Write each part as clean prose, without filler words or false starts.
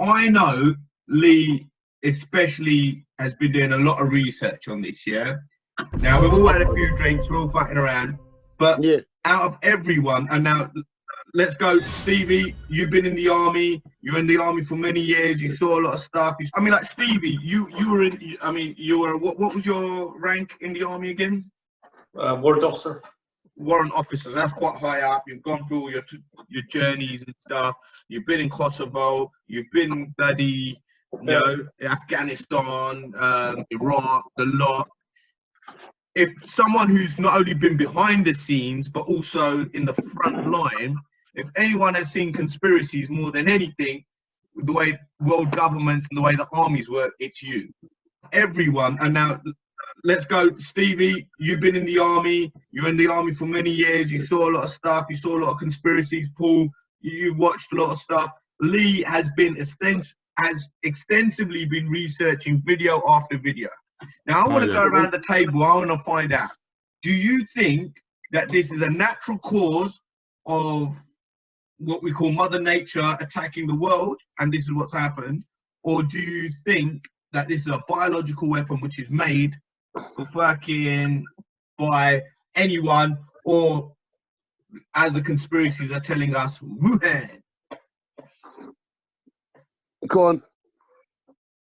I know Lee especially has been doing a lot of research on this, yeah? Now, we've all had a few drinks, we're all fucking around, but out of everyone, and now let's go, Stevie, you've been in the army, you were in the army for many years, you saw a lot of stuff. I mean, like, Stevie, you were in, I mean, you were, what was your rank in the army again? Warrant officer. Warrant officer, that's quite high up. You've gone through all your journeys and stuff. You've been in Kosovo, you've been bloody, you know, Afghanistan, Iraq, the lot. If someone who's not only been behind the scenes but also in the front line, if anyone has seen conspiracies more than anything, the way world governments and the way the armies work, it's you. Everyone, and now let's go, Stevie, you've been in the army, you were in the army for many years, you saw a lot of stuff, you saw a lot of conspiracies. Paul, you've watched a lot of stuff. Lee has been extensively been researching video after video. Now, I want to go around the table. I want to find out, do you think that this is a natural cause of what we call Mother Nature attacking the world, and this is what's happened? Or do you think that this is a biological weapon which is made for fucking by anyone, or as the conspiracies are telling us, Wuhan? Go on.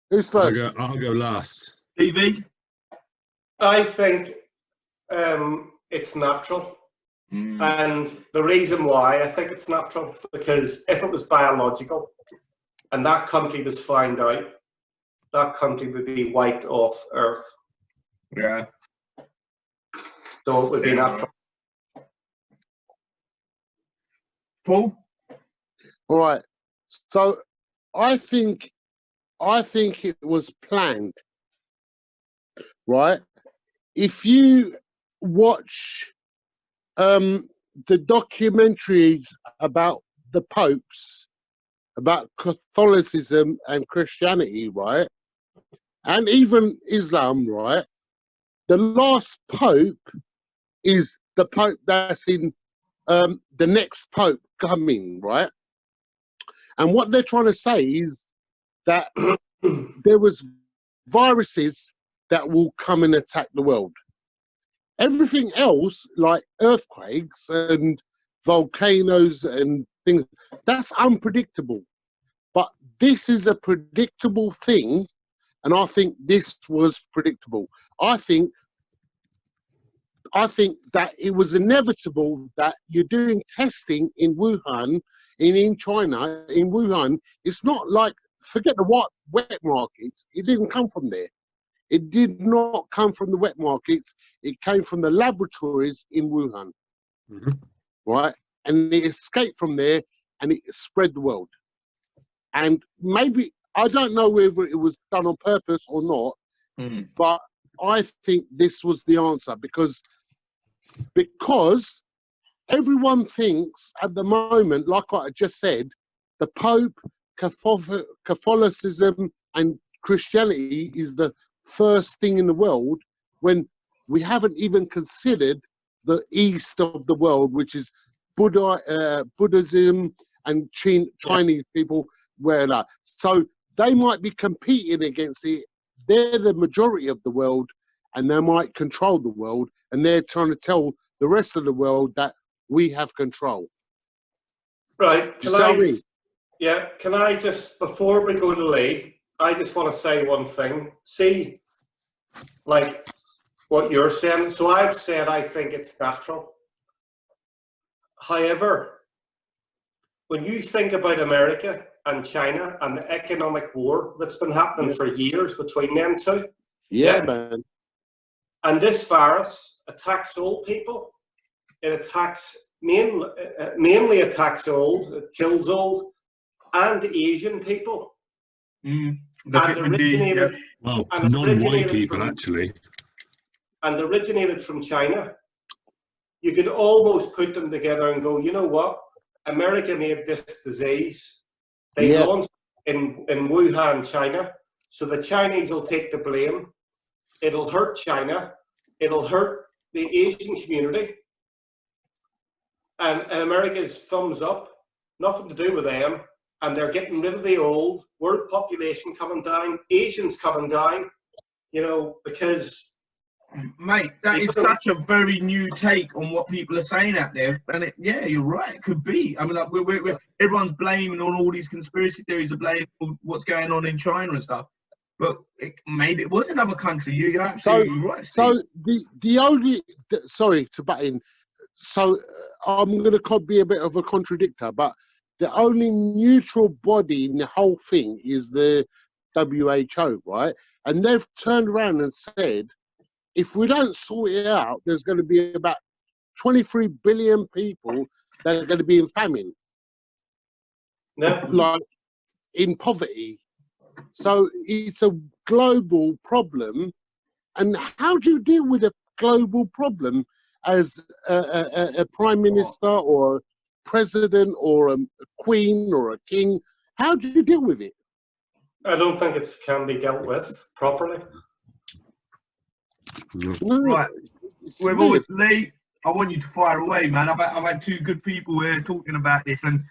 Who's first? I'll go last. TV? I think it's natural. And the reason why I think it's natural, because if it was biological and that country was found out, that country would be wiped off Earth. Yeah. So it would be natural. Paul? All right. So I think it was planned. Right? If you watch the documentaries about the popes, about Catholicism and Christianity, right? And even Islam, right? The last pope is the pope that's in the next pope coming, right? And what they're trying to say is that there was viruses that will come and attack the world. Everything else, like earthquakes and volcanoes and things, that's unpredictable. But this is a predictable thing, and I think this was predictable. I think that it was inevitable that you're doing testing in Wuhan, in China, in Wuhan. It's not like, forget the wet markets, it didn't come from there. It did not come from the wet markets. It came from the laboratories in Wuhan, right? And it escaped from there, and it spread the world. And maybe, I don't know whether it was done on purpose or not, but I think this was the answer, because everyone thinks at the moment, like I just said, the Pope, Catholicism, and Christianity is the first thing in the world, when we haven't even considered the east of the world, which is Buddhism and Chinese people. So they might be competing against it. They're the majority of the world, and they might control the world, and they're trying to tell the rest of the world that we have control. Right. Can I just, before we go to Lee, I just want to say one thing. See, like what you're saying. So I've said I think it's natural. However, when you think about America and China and the economic war that's been happening for years between them two. Yeah, man. And this virus attacks old people. It attacks, mainly attacks old, it kills old and Asian people. Non-white people, actually. And originated from China. You could almost put them together and go, you know what? America made this disease. They launched in Wuhan, China. So the Chinese will take the blame. It'll hurt China. It'll hurt the Asian community. And America's thumbs up. Nothing to do with them. and they're getting rid of the old. World population coming down, Asians coming down, you know, because... Mate, that is such a very new take on what people are saying out there, and yeah, you're right. It could be. I mean, like everyone's blaming on all these conspiracy theories of blaming what's going on in China and stuff, but maybe it was another country. You're absolutely right, Steve. So the only sorry to butt in. So I'm going to be a bit of a contradictor, but the only neutral body in the whole thing is the WHO, right? And they've turned around and said, if we don't sort it out, there's going to be about 23 billion people that are going to be in famine. Yeah. Like in poverty. So it's a global problem. And how do you deal with a global problem as a prime minister or a president or a queen or a king? How do you deal with it? I don't think it can be dealt with properly. No, Right, we've always Lee. I want you to fire away, man. I've had two good people here talking about this, and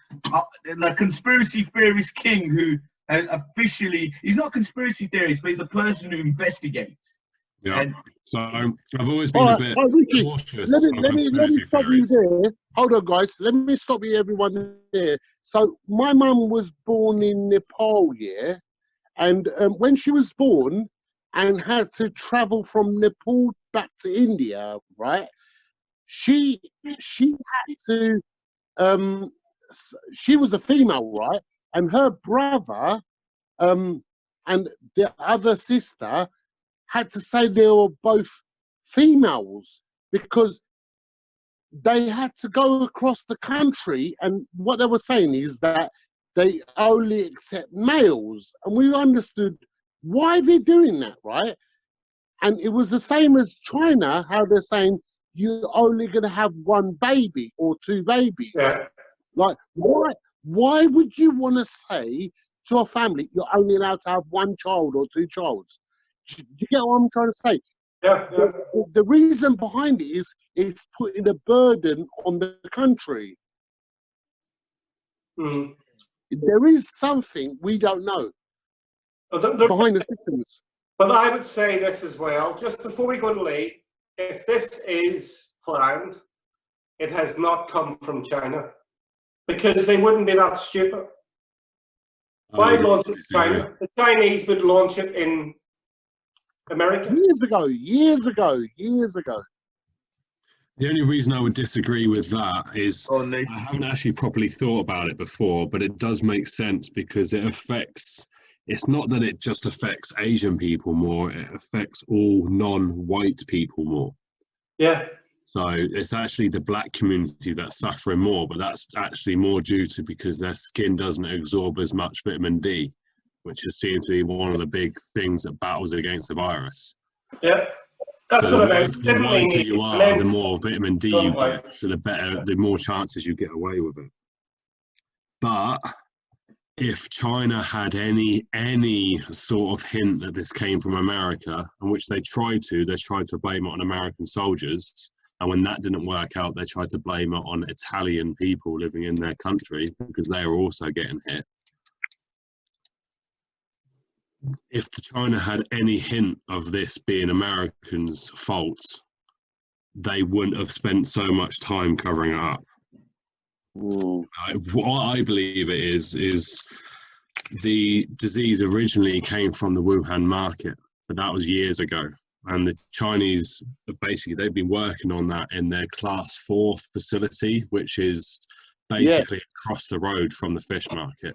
the conspiracy theorist king, who officially he's not a conspiracy theorist, but he's a person who investigates. Yeah. And so I've always been a bit Ricky, cautious let of me conspiracy stop you theories. there. Hold on, guys. Let me stop you, everyone there. So my mum was born in Nepal, yeah, and when she was born and had to travel from Nepal back to India, right? She had to. She was a female, right? And her brother, and the other sister had to say they were both females because they had to go across the country, and what they were saying is that they only accept males, and we understood why they're doing that, right? And it was the same as China, how they're saying you're only going to have one baby or two babies. Yeah. Like, why would you want to say to a family you're only allowed to have one child or two childs? Do you get what I'm trying to say? Yeah. The reason behind it is it's putting a burden on the country. Mm. There is something we don't know behind the systems. But I would say this as well, just before we go to Lee, if this is planned, it has not come from China, because they wouldn't be that stupid. Why launch it in China? The Chinese would launch it in America. Years ago. The only reason I would disagree with that is I haven't actually properly thought about it before, but it does make sense because it affects, it's not that it just affects Asian people more, it affects all non-white people more. Yeah. So it's actually the black community that's suffering more, but that's actually more due to because their skin doesn't absorb as much vitamin D, which is seen to be one of the big things that battles against the virus. Yeah. That's so what I meant. The lighter you are, the more vitamin D you get, so the more chances you get away with it. But if China had any sort of hint that this came from America, and which they tried to blame it on American soldiers, and when that didn't work out, they tried to blame it on Italian people living in their country because they were also getting hit. If China had any hint of this being Americans' fault, they wouldn't have spent so much time covering it up. What I believe it is the disease originally came from the Wuhan market, but that was years ago. And the Chinese, basically, they've been working on that in their Class 4 facility, which is basically across the road from the fish market.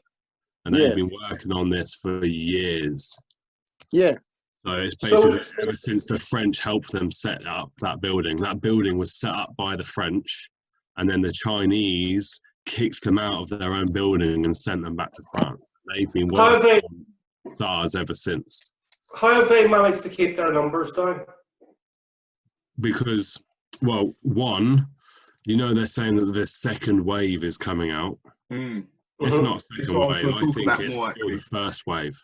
And they've been working on this for years. Yeah. So it's basically ever since the French helped them set up that building. That building was set up by the French, and then the Chinese kicked them out of their own building and sent them back to France. They've been working on SARS ever since. How have they managed to keep their numbers down? Because, well, one, you know, they're saying that the second wave is coming out. It's not a second wave. I think it's still the first wave.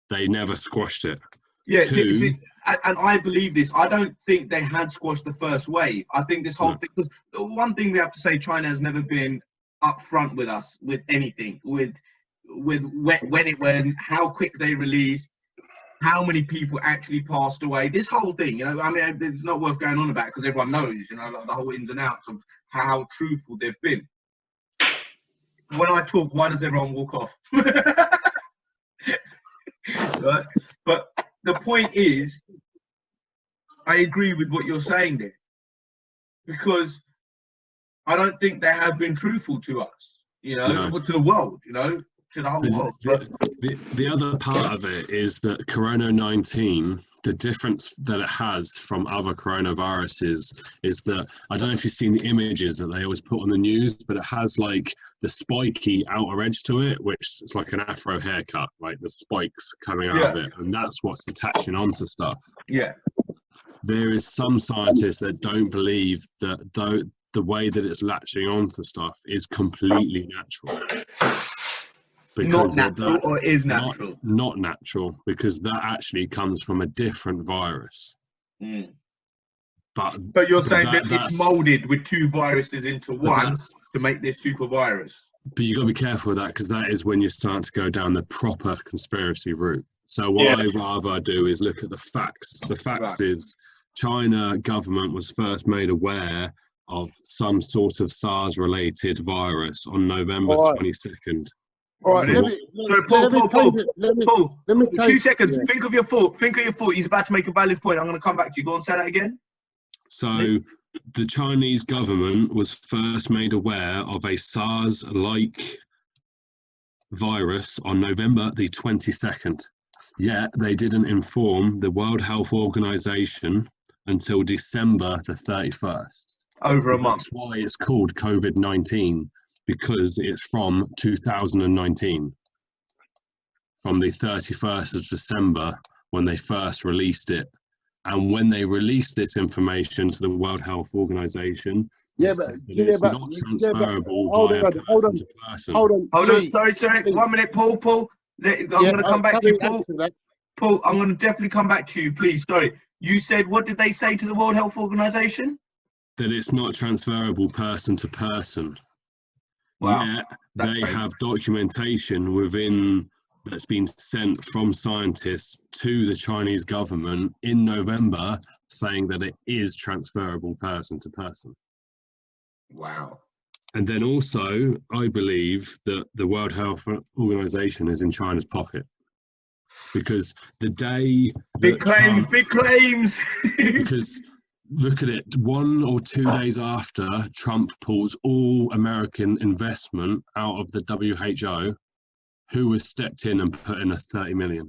They never squashed it. Yeah, and I believe this. I don't think they had squashed the first wave. I think this whole thing, because one thing we have to say, China has never been upfront with us with anything. when it went, how quick they released, how many people actually passed away. This whole thing, you know, I mean, it's not worth going on about because everyone knows, you know, like the whole ins and outs of how truthful they've been. When I talk, why does everyone walk off? Right? But the point is, I agree with what you're saying there, because I don't think they have been truthful to us, you know, or to the world, you know, to the whole world. But the other part of it is that Corona-19, the difference that it has from other coronaviruses is that, I don't know if you've seen the images that they always put on the news, but it has like the spiky outer edge to it, which is like an afro haircut, like the spikes coming out of it, and that's what's attaching onto stuff. Yeah. There is some scientists that don't believe that the way that it's latching onto stuff is completely natural. Not natural, or is natural? Not natural, because that actually comes from a different virus. But you're saying that it's molded with two viruses into one to make this super virus. But you've got to be careful with that, because that is when you start to go down the proper conspiracy route. So what I'd rather do is look at the facts. The facts is China government was first made aware of some sort of SARS-related virus on November 22nd. All right, so Paul, 2 seconds. Yeah. Think of your thought. He's about to make a valid point. I'm going to come back to you. Go on, say that again. So the Chinese government was first made aware of a SARS-like virus on November the 22nd. Yet they didn't inform the World Health Organization until December the 31st. Over a month. That's why it's called Covid-19. Because it's from 2019, from the 31st of December when they first released it. And when they released this information to the World Health Organization, it's not transferable via person to person. Hold on. Sorry. 1 minute, Paul. I'm going to come back to you, Paul. Paul, I'm going to definitely come back to you, please. Sorry. You said, what did they say to the World Health Organization? That it's not transferable person to person. Wow. Yet they have documentation that's been sent from scientists to the Chinese government in November saying that it is transferable person to person. Wow. And then also, I believe that the World Health Organization is in China's pocket. Because the day... Big claims! Because... Look at it, 1 or 2 days after Trump pulls all American investment out of the WHO, who has stepped in and put in a 30 million?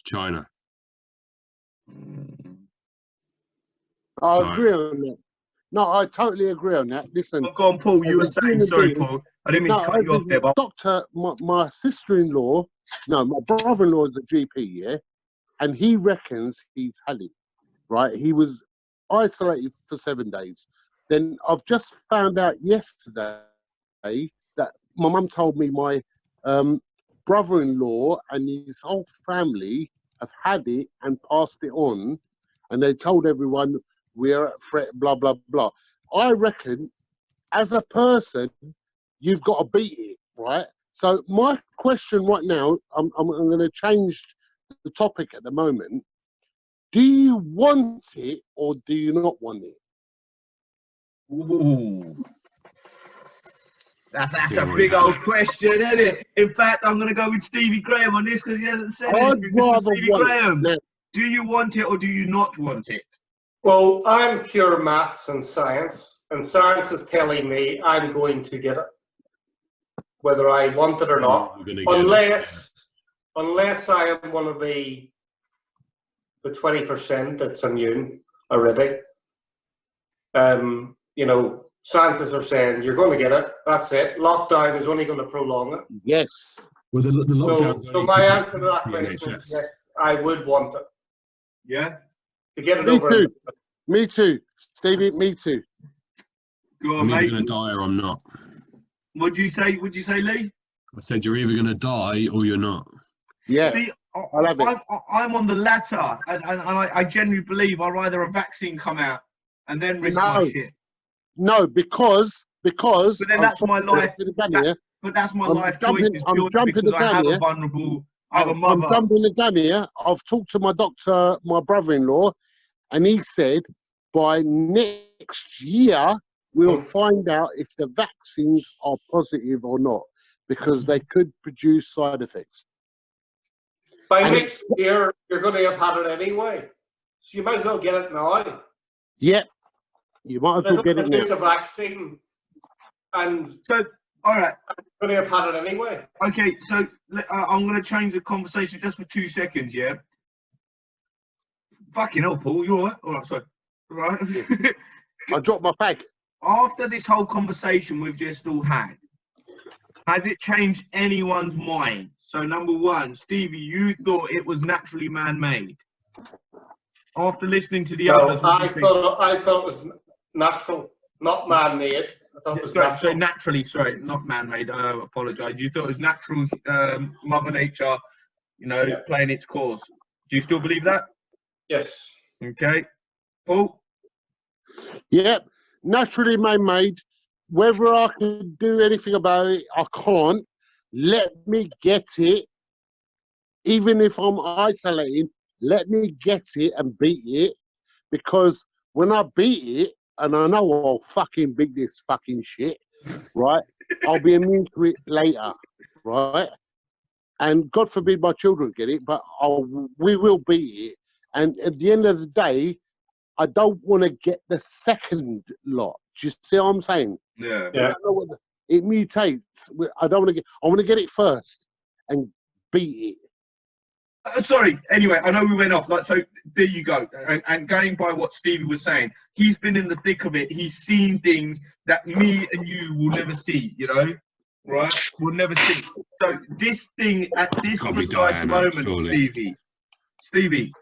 China. I agree on that. No, I totally agree on that. Listen. Go on, Paul, you were saying, sorry, Paul. I didn't mean to cut you off there, but... Doctor, my sister-in-law, my brother-in-law is a GP, yeah? And he reckons he's had it, right? He was isolated for 7 days. Then I've just found out yesterday that my mum told me my brother-in-law and his whole family have had it and passed it on, and they told everyone we're at threat, blah blah blah. I reckon as a person you've got to beat it, right? So my question right now, I'm going to change the topic at the moment. Do you want it or do you not want it? Ooh. That's a big old question, isn't it? In fact, I'm going to go with Stevie Graham on this because he hasn't said anything. Mr. Stevie Graham, do you want it or do you not want it? Well, I'm pure maths and science is telling me I'm going to get it, whether I want it or not, unless I am one of the 20% that's immune already. You know, scientists are saying you're going to get it. That's it. Lockdown is only going to prolong it. Yes. Well, the lockdown. So my answer to that question is yes, I would want it. Yeah. To get it over. Too. Me too, Stevie. Me too. Go on, I'm mate. either going to die or I'm not. What'd you say? What'd you say, Lee? I said you're either going to die or you're not. Yeah. See, I'm on the latter, and I genuinely believe I'd rather a vaccine come out and then risk my shit. No, because. But then that's my life. but that's my I'm life jumping- choices I'm purely jumping because the I gun have here. a vulnerable, I have a I'm mother. jumping the gun here. I've talked to my doctor, my brother-in-law, and he said by next year we'll find out if the vaccines are positive or not, because they could produce side effects. By And next year, you're going to have had it anyway. So you might as well get it now. Yeah, you might as They're well going get to it produce now. a vaccine, and So, all right. you're going to have had it anyway. Okay, so I'm going to change the conversation just for 2 seconds, yeah? Fucking hell, Paul, you all right? All right, sorry. All right. I dropped my bag. After this whole conversation we've just all had, has it changed anyone's mind? So, number one, Stevie, you thought it was naturally man-made. After listening to the others, what do you think? I thought it was natural, not man-made. I thought it was Sorry, natural. so naturally, sorry, not man-made. I apologise. You thought it was natural, Mother Nature, you know, playing its course. Do you still believe that? Yes. Okay, Paul. Yeah, naturally man-made. Whether I can do anything about it, I can't. Let me get it. Even if I'm isolating, let me get it and beat it. Because when I beat it, and I know I'll fucking beat this fucking shit, right? I'll be immune to it later, right? And God forbid my children get it, but we will beat it. And at the end of the day, I don't want to get the second lot. Do you see what I'm saying? Yeah. Yeah. I don't know what it mutates. I don't want to get. I want to get it first and beat it. Sorry. Anyway, I know we went off. Like, so there you go. And going by what Stevie was saying, he's been in the thick of it. He's seen things that me and you will never see. You know, right? We'll never see. So this thing at this Can't be precise Diana, moment, surely. Stevie.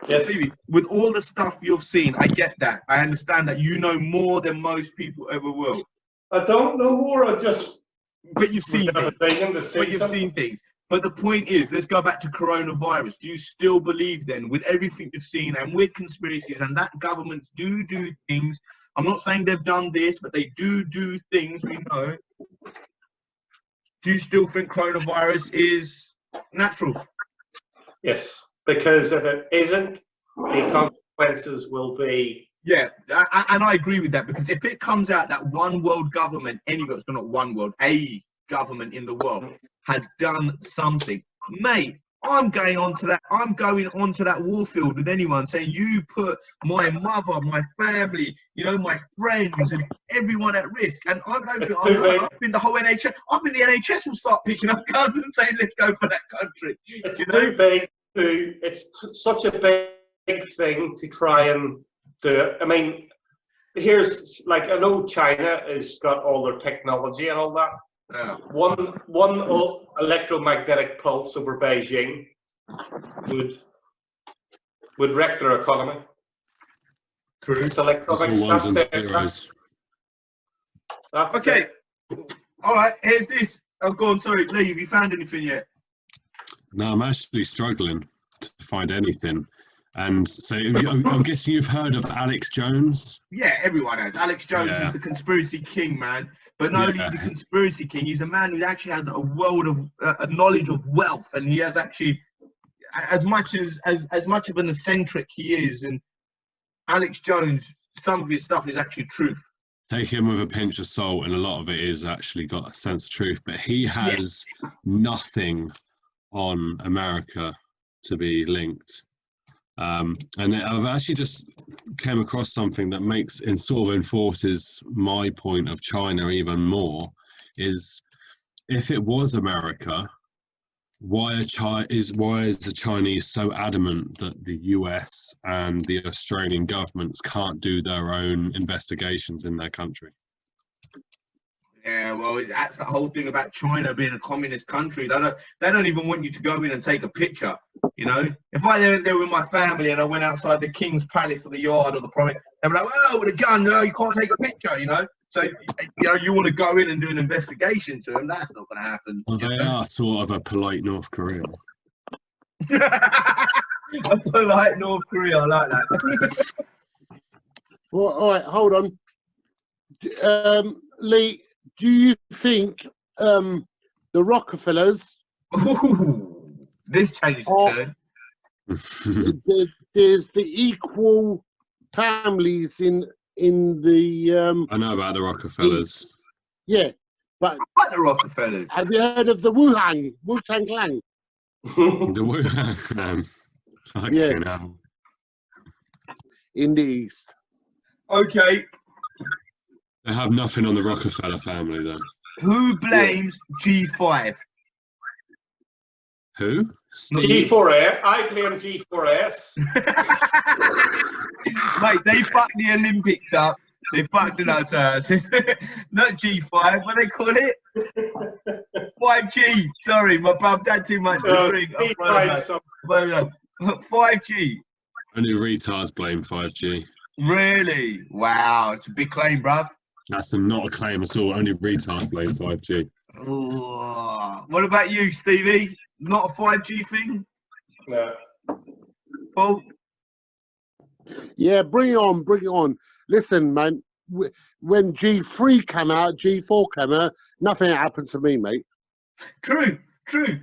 Yes. Stevie, with all the stuff you've seen, I get that. I understand that you know more than most people ever will. I don't know more. I just. But you've seen things. But You've seen things. But the point is, let's go back to coronavirus. Do you still believe then, with everything you've seen and with conspiracies and that governments do things? I'm not saying they've done this, but they do things, we know. Do you still think coronavirus is natural? Yes, because if it isn't, the consequences will be. Yeah, and I agree with that, because if it comes out that one world government, anywhere, it's not one world, a government in the world has done something, mate, I'm going onto that warfield with anyone saying you put my mother, my family, you know, my friends and everyone at risk. And I don't think I've been the whole NHS. I think the NHS will start picking up guns and saying, let's go for that country. It's too big. It's such a big thing to try and do it. I mean, here's like, I know China has got all their technology and all that. One electromagnetic pulse over Beijing would wreck their economy. True. It's electronics. That's okay. All right. Here's this. Oh, go on. Sorry, Lee. Have you found anything yet? No, I'm actually struggling to find anything. And so I'm guessing you've heard of Alex Jones? Yeah, everyone has. Alex Jones is the conspiracy king, man. But not only the conspiracy king, he's a man who actually has a world of a knowledge of wealth, and he has actually, as much of an eccentric he is, and Alex Jones, some of his stuff is actually truth. Take him with a pinch of salt, and a lot of it is actually got a sense of truth. But he has nothing on America to be linked. And I've actually just came across something that enforces my point of China even more, is if it was America, why is the Chinese so adamant that the US and the Australian governments can't do their own investigations in their country? Yeah, well, that's the whole thing about China being a communist country. They don't even want you to go in and take a picture. You know, if I went there with my family and I went outside the King's Palace or the yard or the promenade, they'd be like, "Oh, with a gun, no, you can't take a picture." You know, so you know, you want to go in and do an investigation to them. That's not going to happen. Well, they are sort of a polite North Korea. A polite North Korea, I like that. Well, all right, hold on. Lee, do you think the Rockefellers. Ooh, this changed the turn. There's the equal families in the. I know about the Rockefellers. Yeah, but I like the Rockefellers. have you heard of the Wuhan Clan? The Wuhan. Fucking hell. In the east. Okay, They have nothing on the Rockefeller family, though. who blames G5? Who? G4S. I blame G4S. Mate, they fucked the Olympics up. They fucked it up. Not G5, what do they call it? 5G. Sorry, my brother had too much to drink. 5G. Only retards blame 5G. Really? Wow, it's a big claim, bruv. That's not a claim at all. Only retards blame 5G. Ooh. What about you, Stevie? Not a 5G thing? No. Paul? Yeah, bring it on, bring it on. Listen, man, when G3 came out, G4 came out, nothing happened to me, mate. True.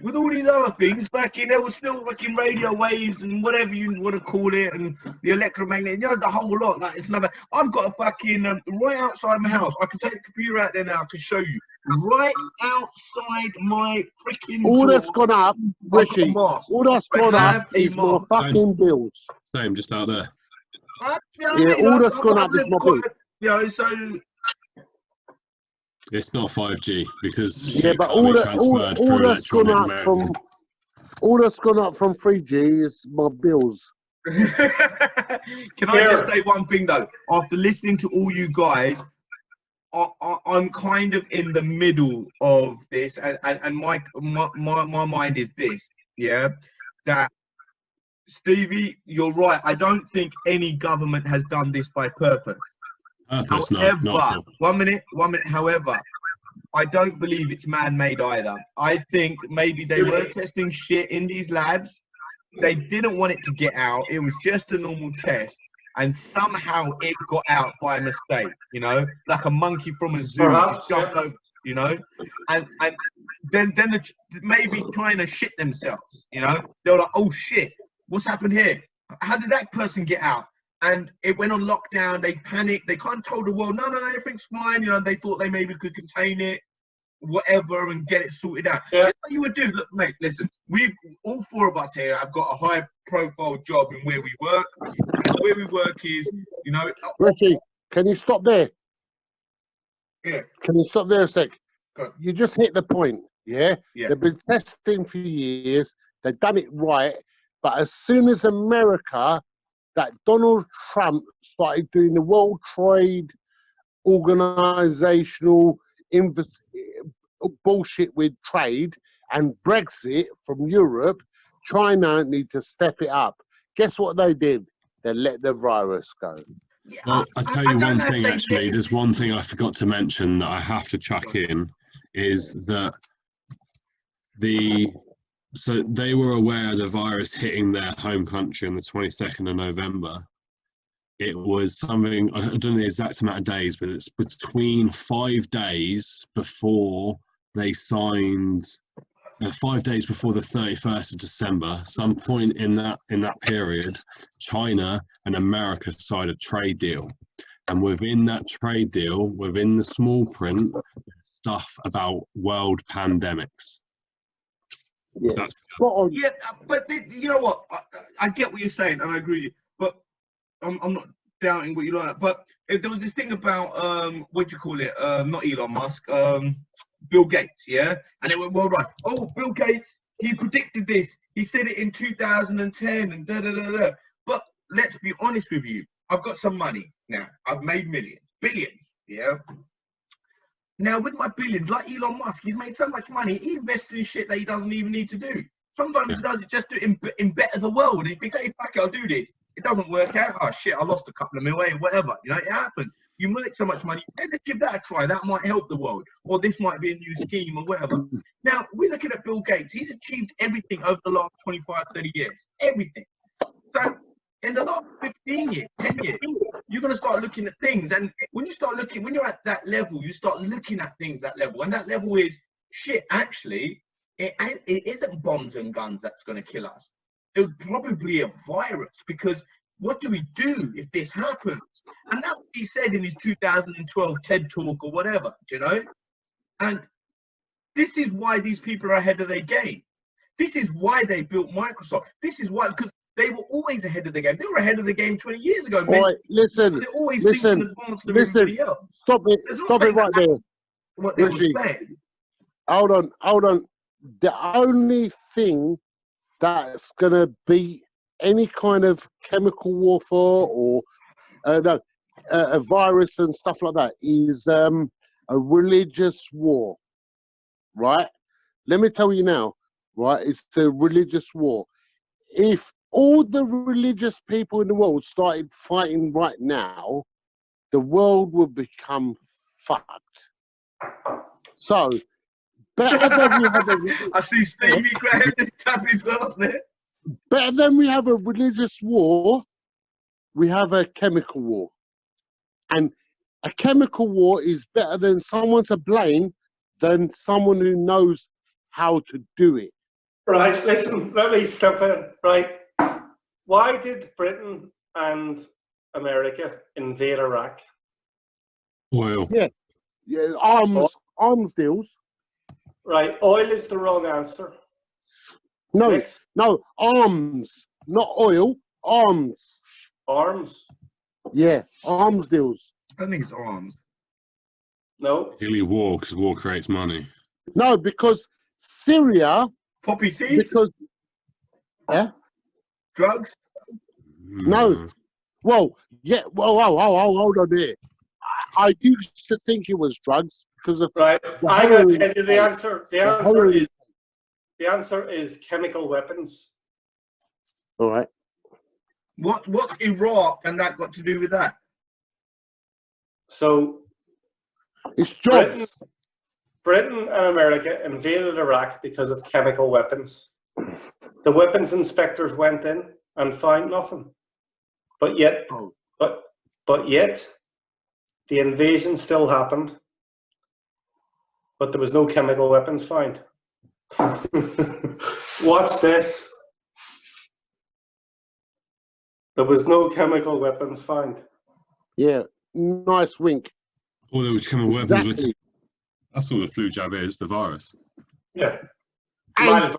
With all these other things, there was still fucking radio waves and whatever you want to call it, and the electromagnetic, the whole lot. Like, it's another. I've got a fucking right outside my house. I can take the computer out there now. I can show you right outside my freaking All door. that's gone up, Rishi, all that's gone up is more fucking bills. Same, just out there. All that's gone up is more bills. So. It's not 5G because but all that's gone up from 3G is my bills. Can I just say one thing though? After listening to all you guys, I'm kind of in the middle of this, and my mind is this, that Stevie, you're right. I don't think any government has done this by purpose. However, one minute. However, I don't believe it's man-made either. I think maybe they were testing shit in these labs. They didn't want it to get out. It was just a normal test, and somehow it got out by mistake. Like a monkey from a zoo just jumped over. And then maybe trying to shit themselves. They were like, oh shit, what's happened here? How did that person get out? And it went on lockdown. They panicked. They kind of told the world, no, everything's fine. They thought they maybe could contain it, whatever, and get it sorted out. Just like you would do. Look, mate, listen. All four of us here have got a high-profile job in where we work. And where we work is, Ricky, can you stop there? Yeah. Can you stop there a sec? Go. You just hit the point, yeah? Yeah. They've been testing for years. They've done it right. But as soon as America... that Donald Trump started doing the World Trade Organizational bullshit with trade and Brexit from Europe, China need to step it up. Guess what they did? They let the virus go. Well, I'll tell you one thing, actually. There's one thing I forgot to mention that I have to chuck in, is that so they were aware of the virus hitting their home country on the 22nd of November. It was something, I don't know the exact amount of days, but it's between 5 days before they signed, 5 days before the 31st of December, some point in that period, China and America signed a trade deal. And within that trade deal, within the small print, stuff about world pandemics. Yeah, but you know what? I get what you're saying, and I agree with you. But I'm not doubting what you're like. But there was this thing about what do you call it? Not Elon Musk, Bill Gates, yeah. And it went well, right? Oh, Bill Gates, he predicted this. He said it in 2010, and da da da da. But let's be honest with you. I've got some money now. I've made billions, yeah. Now, with my billions, like Elon Musk, he's made so much money, he invests in shit that he doesn't even need to do. Sometimes he does it just to better the world. And he thinks, hey, fuck it, I'll do this. It doesn't work out. Oh, shit, I lost a couple of mil, whatever. It happens. You make so much money, hey, let's give that a try. That might help the world. Or this might be a new scheme or whatever. Now, we're looking at Bill Gates. He's achieved everything over the last 25, 30 years. Everything. So, in the last 15 years, 10 years, you're going to start looking at things. And when you're at that level, you start looking at things that level. And that level is shit, actually, it isn't bombs and guns that's going to kill us. It would probably be a virus, because what do we do if this happens? And that's what he said in his 2012 TED talk or whatever, you know? And this is why these people are ahead of their game. This is why they built Microsoft. This is why, because they were always ahead of the game. They were ahead of the game 20 years ago. All right, listen, They're always thinking in advance of everybody else. Stop it right there. What they were saying. Hold on. The only thing that's going to be any kind of chemical warfare or a virus and stuff like that is a religious war, right? Let me tell you now, right? It's a religious war. If all the religious people in the world started fighting right now, the world would become fucked. So, better than we have I see Stevie Graham tapping his glass there. Better than we have a religious war, we have a chemical war. And a chemical war is better than someone to blame than someone who knows how to do it. Right, listen, let me step in. Right. Why did Britain and America invade Iraq? Oil. Yeah, arms deals. Right, oil is the wrong answer. No, Next. no, arms, not oil, arms. Arms? Yeah, arms deals. I don't think it's arms. No. Really war, because war creates money. No, because Syria, Poppy seeds? because, yeah, Drugs? no. Well, yeah, well, hold on there. I used to think it was drugs because of Right, I'm going to tell you the answer. The answer is chemical weapons. All right. What's Iraq and that got to do with that? So It's jobs. Britain and America invaded Iraq because of chemical weapons. The weapons inspectors went in and found nothing. But yet, but yet, the invasion still happened. But there was no chemical weapons found. What's this? There was no chemical weapons found. Yeah, nice wink. All those chemical weapons. Exactly. That's all the flu jab is, the virus. Yeah. And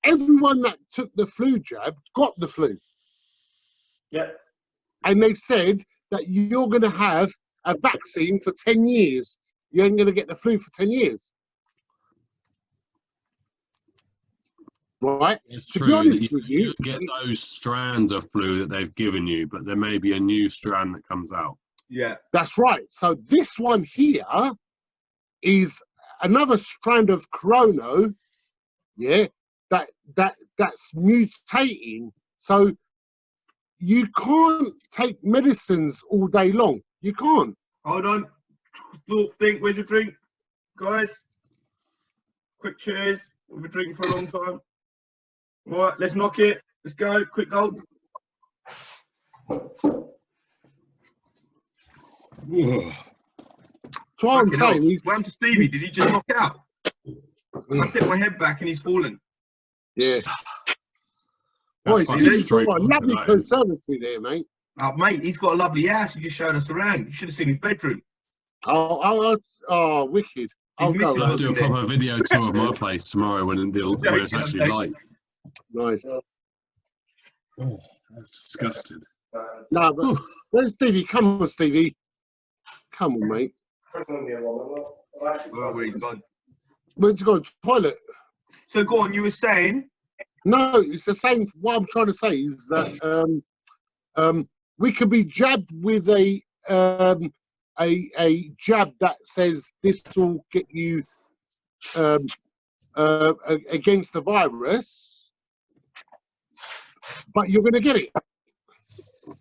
everyone that took the flu jab got the flu. Yeah. And they said that you're going to have a vaccine for 10 years. You ain't going to get the flu for 10 years. Right? It's To true. be honest with you, get those strands of flu that they've given you, but there may be a new strand that comes out. Yeah. that's right. So this one here is another strand of corona, yeah, that's mutating. So you can't take medicines all day long. You can't. Hold on. Think, where's your drink? Guys, quick cheers. We've been drinking for a long time. All right, let's knock it. Let's go. Quick goal. So I'm saying, what happened to Stevie? Did he just knock out? I tipped my head back and he's fallen. yeah. That's Boy, fucking he's straight got a on lovely tonight. conservatory there, mate. Oh, mate, he's got a lovely ass. He just showed us around. You should have seen his bedroom. Oh, wicked. I'll go. missing I'll do a there. proper video tour of my place tomorrow when it's actually light. Nice. Oh, that's disgusting. No, but where's Stevie? Come on, Stevie. Come on, mate. Oh, where he's gone. Where'd you go? Toilet. So go on, you were saying? No, it's the same. What I'm trying to say is that we could be jabbed with a jab that says this will get you against the virus, but you're going to get it.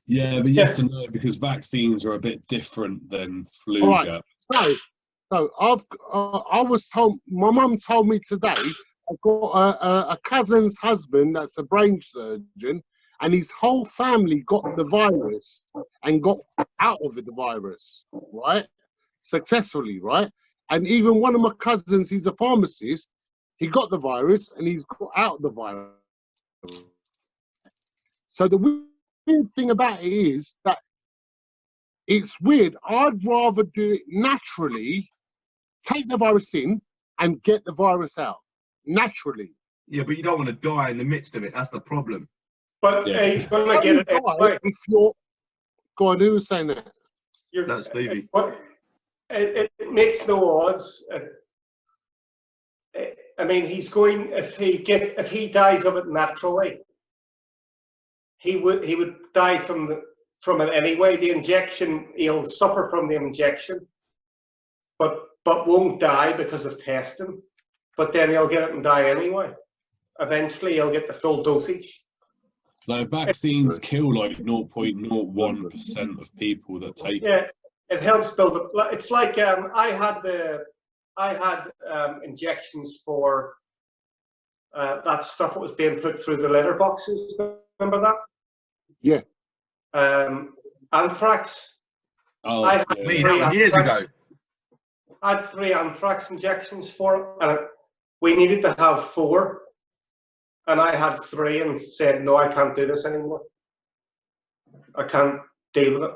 Yeah, but yes and no, because vaccines are a bit different than flu All right. jabs. So I was told. My mum told me today. I've got a cousin's husband that's a brain surgeon, and his whole family got the virus and got out of it, the virus, right? Successfully, right? And even one of my cousins, he's a pharmacist, he got the virus and he's got out the virus. So the weird thing about it is that it's weird. I'd rather do it naturally, take the virus in and get the virus out naturally. Yeah, but you don't want to die in the midst of it. That's the problem. But he's going to get it anyway. If you're, go on, who was saying that? That's Stevie. It makes no odds. I mean, he's going, if he dies of it naturally, he would die from it anyway. The injection, he'll suffer from the injection, but won't die because of testing. But then he'll get it and die anyway. Eventually, he'll get the full dosage. Like vaccines kill like 0.01% of people that take it. Yeah, it helps build up. It's like I had injections for that stuff that was being put through the letter boxes. Remember that? Yeah. Anthrax. Oh, I had that was years ago. I had 3 anthrax injections for it, and we needed to have 4. And I had 3 and said, no, I can't do this anymore. I can't deal with it.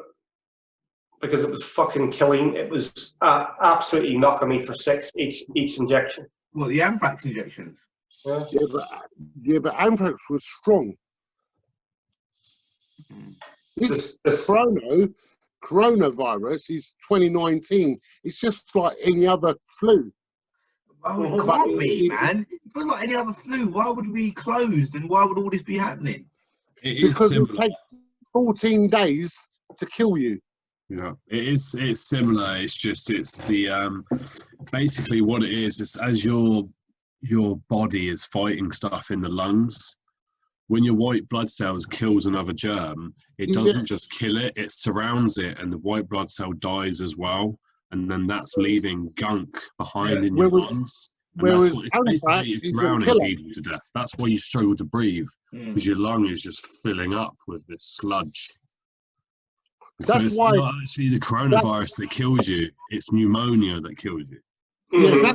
Because it was fucking killing. It was absolutely knocking me for 6 each injection. Well, the anthrax injections. Yeah, but anthrax was strong. This coronavirus is 2019. It's just like any other flu. Oh, it can't be, man. It feels like any other flu. Why would we be closed and why would all this be happening? Because it takes 14 days to kill you. Yeah, it's similar. It's just the basically what it is as your body is fighting stuff in the lungs. When your white blood cells kills another germ, it doesn't just kill it; it surrounds it, and the white blood cell dies as well. And then that's leaving gunk behind in your lungs. And that's what it's drowning people to death. That's why you struggle to breathe, because your lung is just filling up with this sludge. So it's not actually the coronavirus that kills you, it's pneumonia that kills you. Yeah,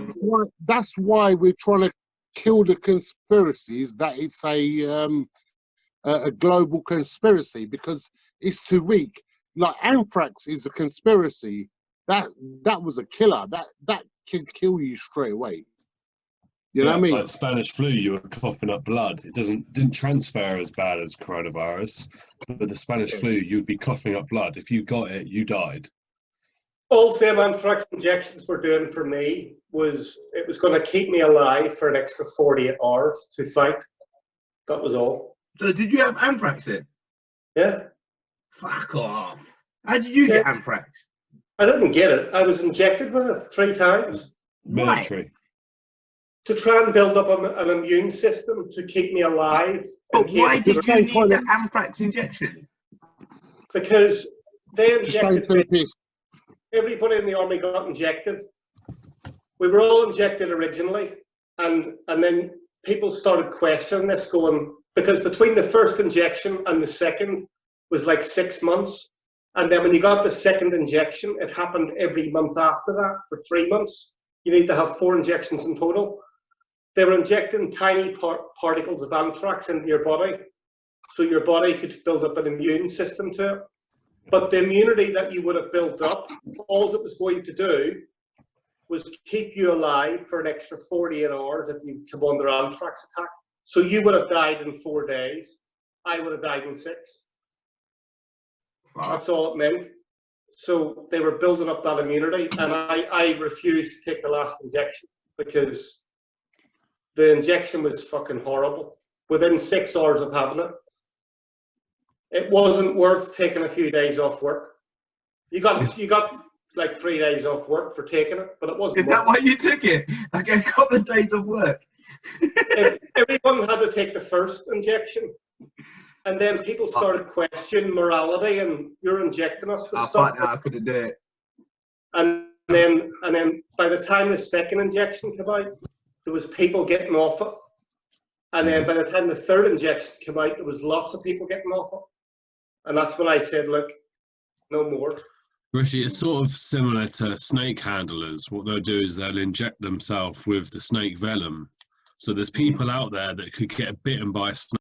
that's why we're trying to kill the conspiracies, that it's a global conspiracy, because it's too weak. Like anthrax is a conspiracy. That was a killer. That can kill you straight away. You know what I mean? Like Spanish flu, you were coughing up blood. It didn't transfer as bad as coronavirus, but with the Spanish flu, you'd be coughing up blood. If you got it, you died. All them anthrax injections were doing for me was it was going to keep me alive for an extra 48 hours to fight. That was all. So did you have anthrax then? Yeah. Fuck off. How did you get anthrax? I didn't get it. I was injected with it 3 times. Military. Why? To try and build up an immune system to keep me alive. But why did you need the anthrax injection? Because they injected me. Everybody in the army got injected. We were all injected originally, and then people started questioning this, going, because between the first injection and the second was like 6 months. And then when you got the second injection, it happened every month after that for 3 months. You need to have 4 injections in total. They were injecting tiny particles of anthrax into your body, so your body could build up an immune system to it. But the immunity that you would have built up, all it was going to do was keep you alive for an extra 48 hours if you come under anthrax attack. So you would have died in 4 days. I would have died in 6. Wow. That's all it meant. So they were building up that immunity, and I refused to take the last injection because the injection was fucking horrible. Within 6 hours of having it, it wasn't worth taking a few days off work. You got like 3 days off work for taking it, but it wasn't. Is that why you took it? Like a couple of days of work? Everyone had to take the first injection, and then people started questioning morality, and you're injecting us with stuff. I couldn't do it. And then by the time the second injection came out, there was people getting off it. And then by the time the third injection came out, there was lots of people getting off it. And that's when I said, look, no more. Rishi, it's sort of similar to snake handlers. What they'll do is they'll inject themselves with the snake venom. So there's people out there that could get bitten by a snake